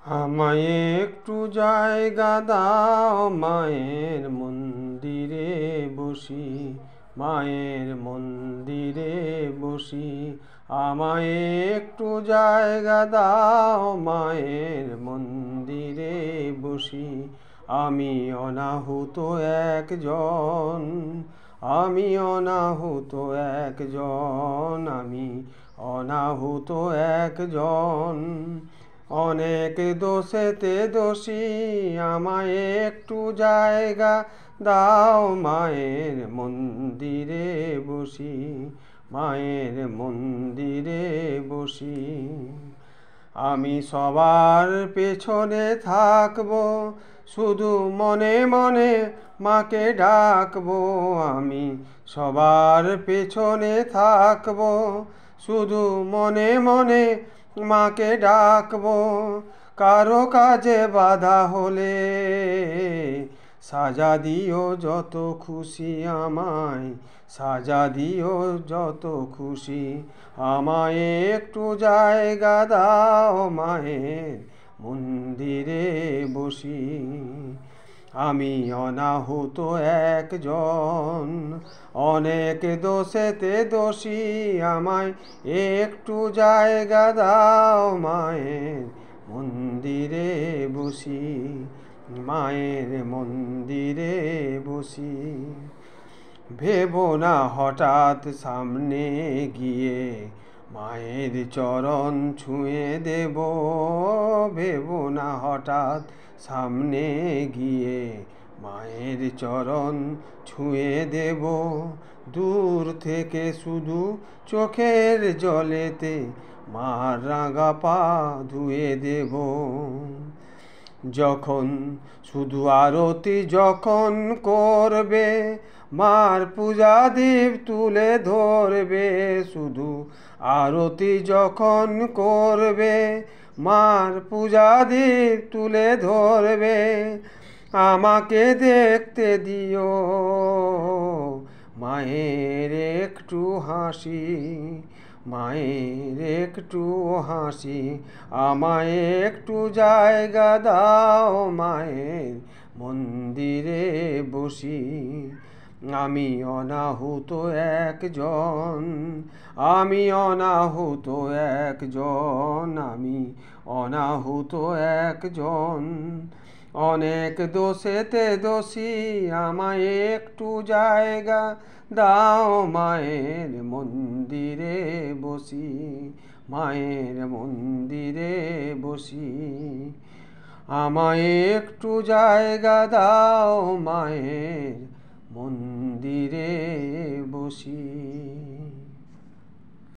আমায় একটু জায়গা দাও, মায়ের মন্দিরে বসি, মায়ের মন্দিরে বসি। আমায় একটু জায়গা দাও, মায়ের মন্দিরে বসি। আমি অনাহুত একজন, আমি অনাহুত একজন, আমি অনাহুত একজন। অনেক দোষেতে দোষী, আমায় একটু জায়গা দাও, মায়ের মন্দিরে বসি, মায়ের মন্দিরে বসি। আমি সবার পেছনে থাকবো, শুধু মনে মনে মাকে ডাকবো। আমি সবার পেছনে থাকবো, শুধু মনে মনে মাকে ডাকবো। কারো কাজে বাধা হলে সাজা দিও যত খুশি, আমায় সাজা দিও যত খুশি। আমায় একটু জায়গা দাও, মায়ের মন্দিরে বসি। আমি অনাহুত একজন, অনেক দোষেতে দোষী। আমায় একটু জায়গা দাও, মায়ের মন্দিরে বসি, মায়ের মন্দিরে বসি। ভেবো না হঠাৎ সামনে গিয়ে মায়ের চরণ ছুঁয়ে দেব। ভেবো না হঠাৎ সামনে গিয়ে মায়ের চরণ ছুঁয়ে দেব। দূর থেকে শুধু চোখের জলেতে মার রাঙা পা ধুয়ে দেব। যখন শুধু আরতি যখন করবে, মার পূজা দীপ তুলে ধরবে। শুধু আরতি যখন করবে, মার পূজা দীপ তুলে ধরবে। আমাকে দেখতে দিও মায়ের একটু হাসি, মায়ের একটু হাসি। আমায় একটু জায়গা দাও, মায়ের মন্দিরে বসি। আমি অনাহুত একজন, আমি অনাহুত একজন, আমি অনাহুত একজন। অনেক দোষেতে দোষী, আমায় একটু জায়গা দাও, মায়ের মন্দিরে বসি, মায়ের মন্দিরে বসি। আমায় একটু জায়গা দাও, মায়ের মন্দিরে বসি।